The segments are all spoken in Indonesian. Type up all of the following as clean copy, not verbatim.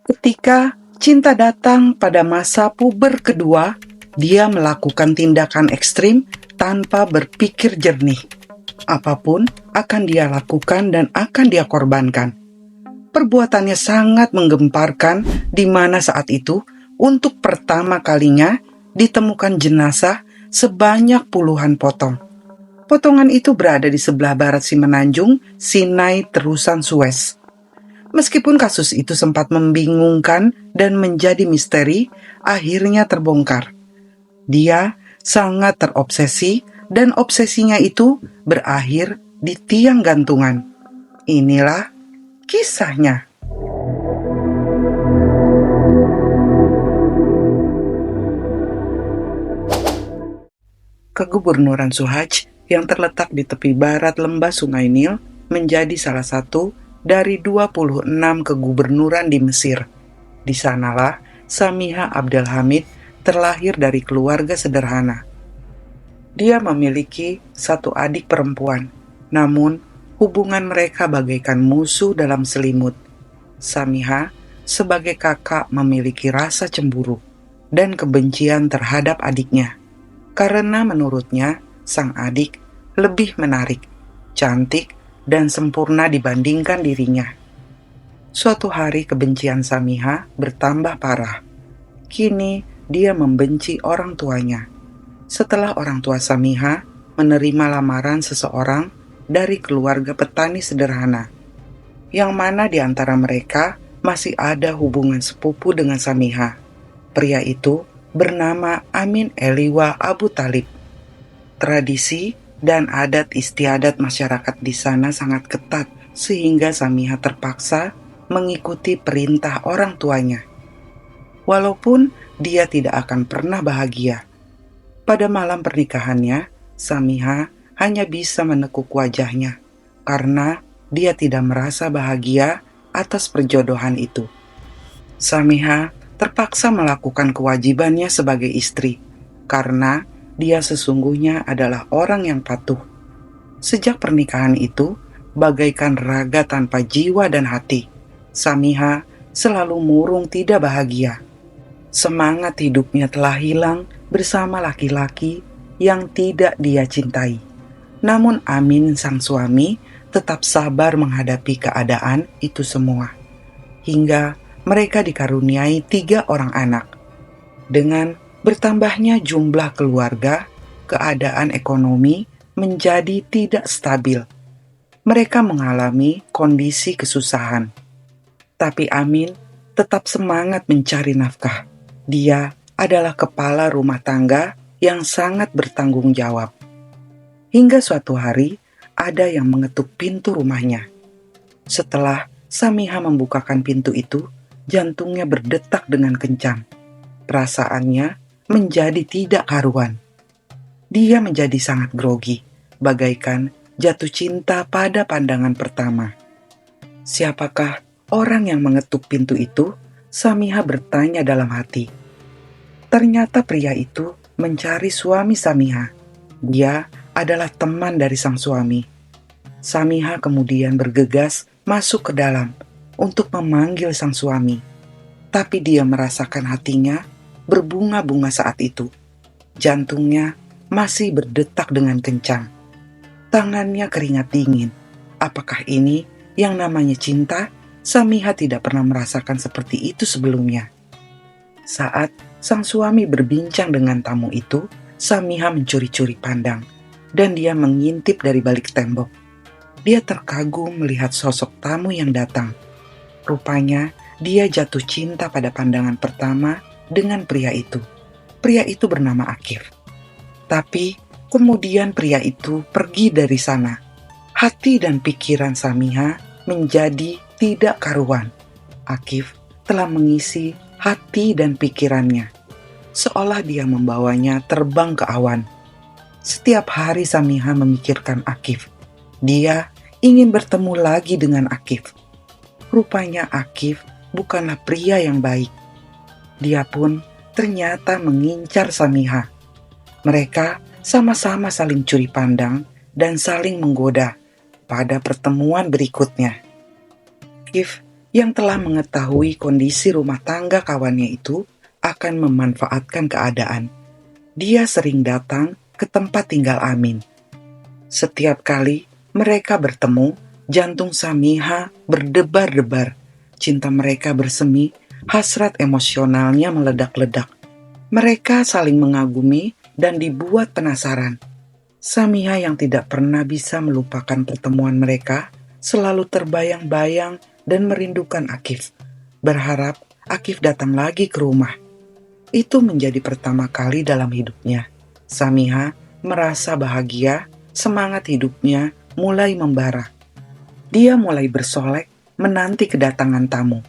Ketika cinta datang pada masa puber kedua, dia melakukan tindakan ekstrim tanpa berpikir jernih. Apapun akan dia lakukan dan akan dia korbankan. Perbuatannya sangat menggemparkan, di mana saat itu untuk pertama kalinya ditemukan jenazah sebanyak puluhan potong. Potongan itu berada di sebelah barat Semenanjung, Sinai terusan Suez. Meskipun kasus itu sempat membingungkan dan menjadi misteri, akhirnya terbongkar. Dia sangat terobsesi dan obsesinya itu berakhir di tiang gantungan. Inilah kisahnya. Kegubernuran Suhaj yang terletak di tepi barat lembah Sungai Nil menjadi salah satu dari 26 kegubernuran di Mesir. Di sanalah Samiha Abdel Hamid terlahir dari keluarga sederhana. Dia memiliki satu adik perempuan, namun hubungan mereka bagaikan musuh dalam selimut. Samiha sebagai kakak memiliki rasa cemburu dan kebencian terhadap adiknya, karena menurutnya sang adik lebih menarik, cantik, dan sempurna dibandingkan dirinya. Suatu hari kebencian Samiha bertambah parah. Kini dia membenci orang tuanya. Setelah orang tua Samiha menerima lamaran seseorang dari keluarga petani sederhana, yang mana di antara mereka masih ada hubungan sepupu dengan Samiha. Pria itu bernama Amin Eliwa Abu Talib. Tradisi dan adat istiadat masyarakat di sana sangat ketat, sehingga Samiha terpaksa mengikuti perintah orang tuanya. Walaupun dia tidak akan pernah bahagia. Pada malam pernikahannya, Samiha hanya bisa menekuk wajahnya, karena dia tidak merasa bahagia atas perjodohan itu. Samiha terpaksa melakukan kewajibannya sebagai istri, karena dia sesungguhnya adalah orang yang patuh. Sejak pernikahan itu, bagaikan raga tanpa jiwa dan hati, Samiha selalu murung tidak bahagia. Semangat hidupnya telah hilang bersama laki-laki yang tidak dia cintai. Namun Amin sang suami tetap sabar menghadapi keadaan itu semua. Hingga mereka dikaruniai 3 orang anak. Dengan bertambahnya jumlah keluarga, keadaan ekonomi menjadi tidak stabil. Mereka mengalami kondisi kesusahan. Tapi Amin tetap semangat mencari nafkah. Dia adalah kepala rumah tangga yang sangat bertanggung jawab. Hingga suatu hari, ada yang mengetuk pintu rumahnya. Setelah Samiha membukakan pintu itu, jantungnya berdetak dengan kencang. Perasaannya menjadi tidak karuan. Dia menjadi sangat grogi, bagaikan jatuh cinta pada pandangan pertama. Siapakah orang yang mengetuk pintu itu? Samiha bertanya dalam hati. Ternyata pria itu mencari suami Samiha. Dia adalah teman dari sang suami. Samiha kemudian bergegas masuk ke dalam untuk memanggil sang suami. Tapi dia merasakan hatinya berbunga-bunga saat itu. Jantungnya masih berdetak dengan kencang. Tangannya keringat dingin. Apakah ini yang namanya cinta? Samiha tidak pernah merasakan seperti itu sebelumnya. Saat sang suami berbincang dengan tamu itu, Samiha mencuri-curi pandang, dan dia mengintip dari balik tembok. Dia terkagum melihat sosok tamu yang datang. Rupanya dia jatuh cinta pada pandangan pertama dengan pria itu. Pria itu bernama Akif. Tapi kemudian pria itu pergi dari sana. Hati dan pikiran Samiha menjadi tidak karuan. Akif telah mengisi hati dan pikirannya, seolah dia membawanya terbang ke awan. Setiap hari Samiha memikirkan Akif. Dia ingin bertemu lagi dengan Akif. Rupanya Akif bukanlah pria yang baik. Dia pun ternyata mengincar Samiha. Mereka sama-sama saling curi pandang dan saling menggoda pada pertemuan berikutnya. Akif yang telah mengetahui kondisi rumah tangga kawannya itu akan memanfaatkan keadaan. Dia sering datang ke tempat tinggal Amin. Setiap kali mereka bertemu, jantung Samiha berdebar-debar. Cinta mereka bersemi, hasrat emosionalnya meledak-ledak. Mereka saling mengagumi dan dibuat penasaran. Samiha yang tidak pernah bisa melupakan pertemuan mereka selalu terbayang-bayang dan merindukan Akif. Berharap Akif datang lagi ke rumah. Itu menjadi pertama kali dalam hidupnya. Samiha merasa bahagia, semangat hidupnya mulai membara. Dia mulai bersolek menanti kedatangan tamu.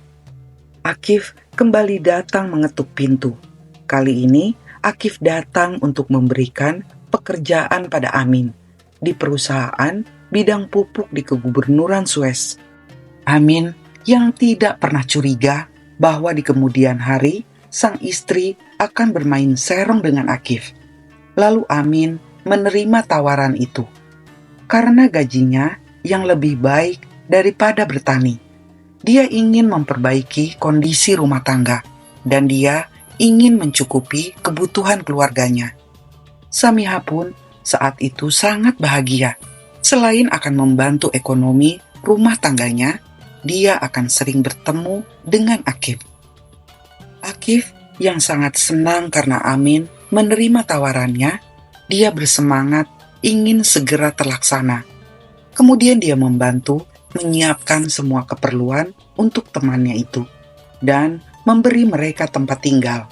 Akif kembali datang mengetuk pintu. Kali ini Akif datang untuk memberikan pekerjaan pada Amin di perusahaan bidang pupuk di Kegubernuran Suez. Amin yang tidak pernah curiga bahwa di kemudian hari sang istri akan bermain serong dengan Akif. Lalu Amin menerima tawaran itu karena gajinya yang lebih baik daripada bertani. Dia ingin memperbaiki kondisi rumah tangga dan dia ingin mencukupi kebutuhan keluarganya. Samiha pun saat itu sangat bahagia. Selain akan membantu ekonomi rumah tangganya, dia akan sering bertemu dengan Akif. Akif yang sangat senang karena Amin menerima tawarannya, dia bersemangat ingin segera terlaksana. Kemudian dia membantu menyiapkan semua keperluan untuk temannya itu dan memberi mereka tempat tinggal.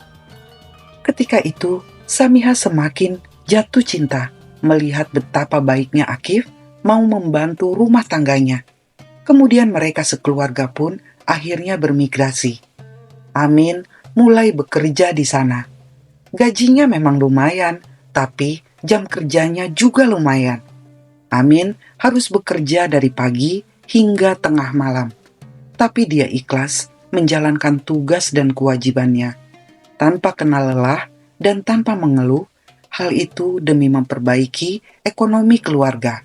Ketika itu, Samiha semakin jatuh cinta melihat betapa baiknya Akif mau membantu rumah tangganya. Kemudian mereka sekeluarga pun akhirnya bermigrasi. Amin mulai bekerja di sana. Gajinya memang lumayan, tapi jam kerjanya juga lumayan. Amin harus bekerja dari pagi hingga tengah malam. Tapi dia ikhlas menjalankan tugas dan kewajibannya. Tanpa kenal lelah dan tanpa mengeluh, hal itu demi memperbaiki ekonomi keluarga.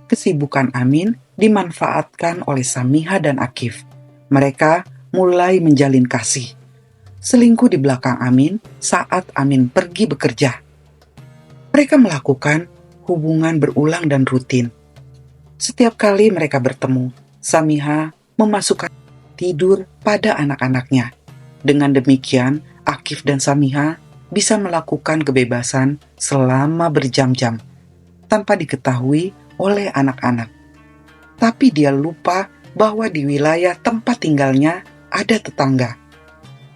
Kesibukan Amin dimanfaatkan oleh Samiha dan Akif. Mereka mulai menjalin kasih. Selingkuh di belakang Amin saat Amin pergi bekerja. Mereka melakukan hubungan berulang dan rutin. Setiap kali mereka bertemu, Samiha memasukkan tidur pada anak-anaknya. Dengan demikian, Akif dan Samiha bisa melakukan kebebasan selama berjam-jam tanpa diketahui oleh anak-anak. Tapi dia lupa bahwa di wilayah tempat tinggalnya ada tetangga.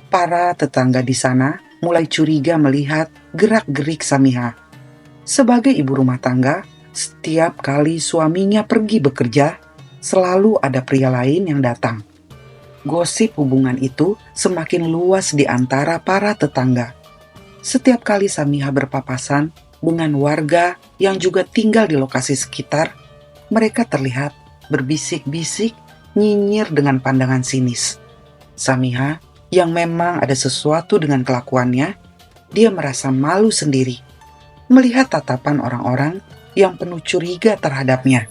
Para tetangga di sana mulai curiga melihat gerak-gerik Samiha. Sebagai ibu rumah tangga, setiap kali suaminya pergi bekerja, selalu ada pria lain yang datang. Gosip hubungan itu semakin luas di antara para tetangga. Setiap kali Samiha berpapasan dengan warga yang juga tinggal di lokasi sekitar, mereka terlihat berbisik-bisik, nyinyir dengan pandangan sinis. Samiha, yang memang ada sesuatu dengan kelakuannya, dia merasa malu sendiri melihat tatapan orang-orang yang penuh curiga terhadapnya.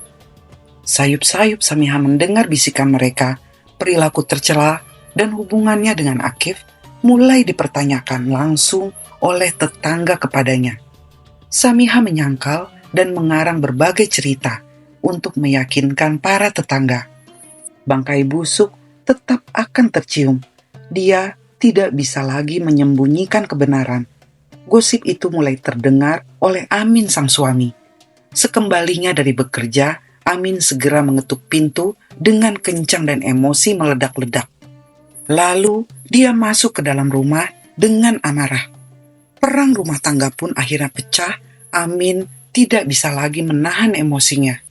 Sayup-sayup Samiha mendengar bisikan mereka, perilaku tercela dan hubungannya dengan Akif mulai dipertanyakan langsung oleh tetangga kepadanya. Samiha menyangkal dan mengarang berbagai cerita untuk meyakinkan para tetangga. Bangkai busuk tetap akan tercium. Dia tidak bisa lagi menyembunyikan kebenaran. Gosip itu mulai terdengar oleh Amin sang suami. Sekembalinya dari bekerja, Amin segera mengetuk pintu dengan kencang dan emosi meledak-ledak. Lalu dia masuk ke dalam rumah dengan amarah. Perang rumah tangga pun akhirnya pecah. Amin tidak bisa lagi menahan emosinya.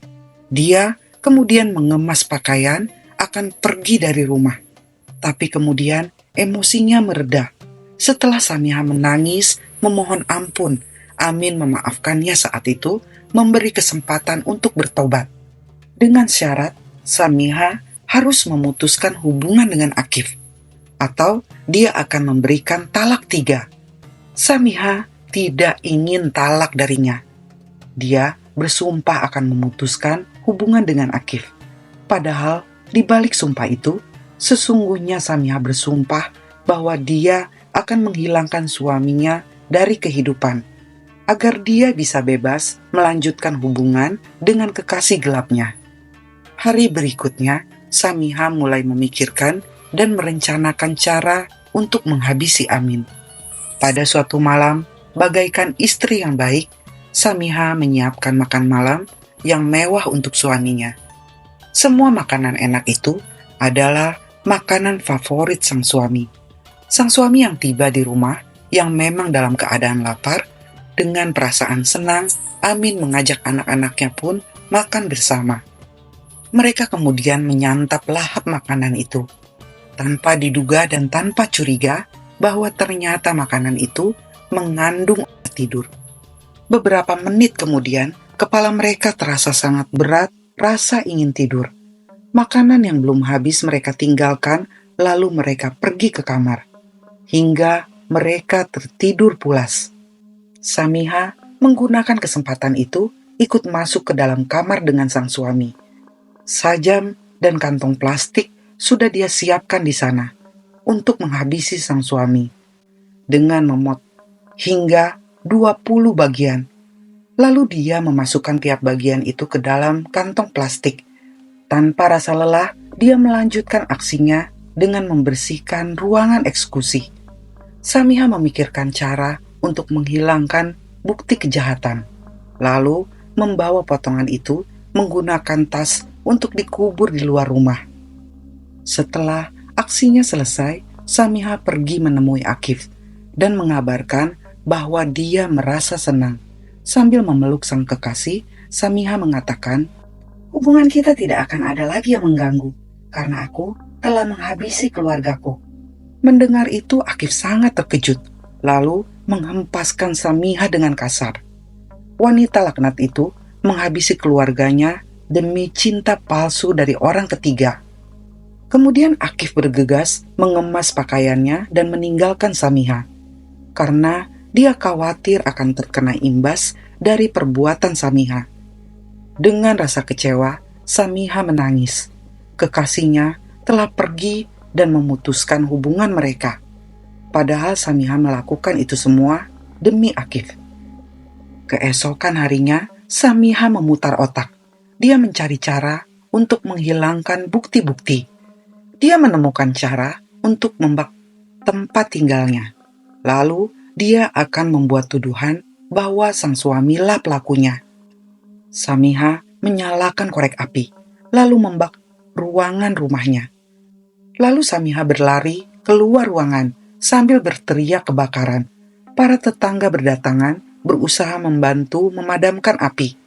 Dia kemudian mengemas pakaian akan pergi dari rumah. Tapi kemudian emosinya mereda. Setelah Samiha menangis, memohon ampun, Amin memaafkannya saat itu, memberi kesempatan untuk bertobat. Dengan syarat, Samiha harus memutuskan hubungan dengan Akif, atau dia akan memberikan talak 3. Samiha tidak ingin talak darinya. Dia bersumpah akan memutuskan hubungan dengan Akif. Padahal di balik sumpah itu, Sesungguhnya Samiha bersumpah bahwa dia akan menghilangkan suaminya dari kehidupan, agar dia bisa bebas melanjutkan hubungan dengan kekasih gelapnya. Hari berikutnya, Samiha mulai memikirkan dan merencanakan cara untuk menghabisi Amin. Pada suatu malam, bagaikan istri yang baik, Samiha menyiapkan makan malam yang mewah untuk suaminya. Semua makanan enak itu adalah makanan favorit sang suami. Sang suami yang tiba di rumah, yang memang dalam keadaan lapar, dengan perasaan senang, Amin mengajak anak-anaknya pun makan bersama. Mereka kemudian menyantap lahap makanan itu, tanpa diduga dan tanpa curiga bahwa ternyata makanan itu mengandung obat tidur. Beberapa menit kemudian, kepala mereka terasa sangat berat, rasa ingin tidur. Makanan yang belum habis mereka tinggalkan, lalu mereka pergi ke kamar. Hingga mereka tertidur pulas. Samiha menggunakan kesempatan itu ikut masuk ke dalam kamar dengan sang suami. Sajam dan kantong plastik sudah dia siapkan di sana untuk menghabisi sang suami. Dengan memot hingga 20 bagian. Lalu dia memasukkan tiap bagian itu ke dalam kantong plastik. Tanpa rasa lelah, dia melanjutkan aksinya dengan membersihkan ruangan eksekusi. Samiha memikirkan cara untuk menghilangkan bukti kejahatan, lalu membawa potongan itu menggunakan tas untuk dikubur di luar rumah. Setelah aksinya selesai, Samiha pergi menemui Akif dan mengabarkan bahwa dia merasa senang. Sambil memeluk sang kekasih, Samiha mengatakan, "Hubungan kita tidak akan ada lagi yang mengganggu, karena aku telah menghabisi keluargaku." Mendengar itu, Akif sangat terkejut, lalu menghempaskan Samiha dengan kasar. Wanita laknat itu menghabisi keluarganya demi cinta palsu dari orang ketiga. Kemudian Akif bergegas mengemas pakaiannya dan meninggalkan Samiha, karena dia khawatir akan terkena imbas dari perbuatan Samiha. Dengan rasa kecewa, Samiha menangis. Kekasihnya telah pergi dan memutuskan hubungan mereka. Padahal Samiha melakukan itu semua demi Akif. Keesokan harinya, Samiha memutar otak. Dia mencari cara untuk menghilangkan bukti-bukti. Dia menemukan cara untuk membak tempat tinggalnya. Lalu, dia akan membuat tuduhan bahwa sang suamilah pelakunya. Samiha menyalakan korek api, lalu membak ruangan rumahnya. Lalu Samiha berlari keluar ruangan sambil berteriak kebakaran. Para tetangga berdatangan berusaha membantu memadamkan api.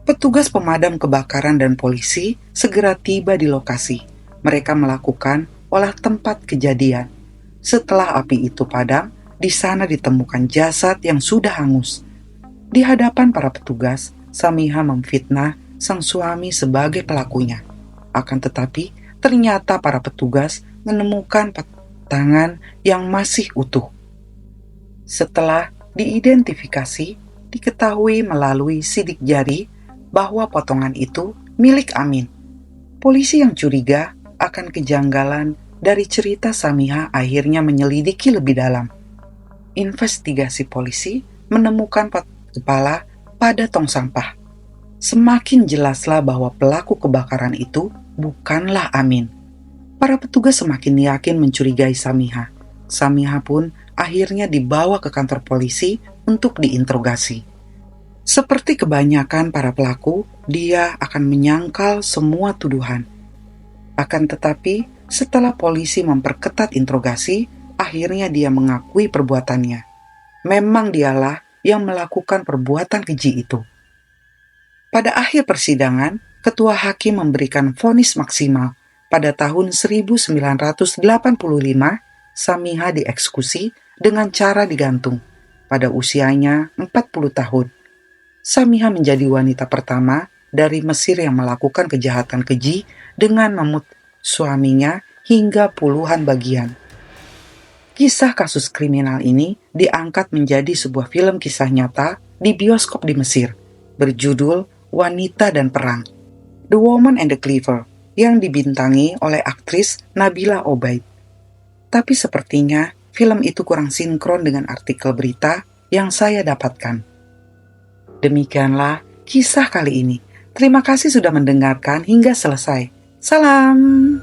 Petugas pemadam kebakaran dan polisi segera tiba di lokasi. Mereka melakukan olah tempat kejadian. Setelah api itu padam, di sana ditemukan jasad yang sudah hangus. Di hadapan para petugas, Samiha memfitnah sang suami sebagai pelakunya. Akan tetapi, ternyata para petugas menemukan tangan yang masih utuh. Setelah diidentifikasi, diketahui melalui sidik jari bahwa potongan itu milik Amin. Polisi yang curiga akan kejanggalan dari cerita Samiha akhirnya menyelidiki lebih dalam. Investigasi polisi menemukan kepala pada tong sampah. Semakin jelaslah bahwa pelaku kebakaran itu bukanlah Amin. Para petugas semakin yakin mencurigai Samiha. Samiha pun akhirnya dibawa ke kantor polisi untuk diinterogasi. Seperti kebanyakan para pelaku, dia akan menyangkal semua tuduhan. Akan tetapi, setelah polisi memperketat interogasi, akhirnya dia mengakui perbuatannya. Memang dialah yang melakukan perbuatan keji itu. Pada akhir persidangan, ketua hakim memberikan vonis maksimal. Pada tahun 1985, Samiha dieksekusi dengan cara digantung. Pada usianya 40 tahun. Samiha menjadi wanita pertama dari Mesir yang melakukan kejahatan keji dengan memut suaminya hingga puluhan bagian. Kisah kasus kriminal ini diangkat menjadi sebuah film kisah nyata di bioskop di Mesir, berjudul Wanita dan Perang, The Woman and the Cleaver. yang dibintangi oleh aktris Nabila Obaid. Tapi sepertinya film itu kurang sinkron dengan artikel berita yang saya dapatkan. Demikianlah kisah kali ini. Terima kasih sudah mendengarkan hingga selesai. Salam.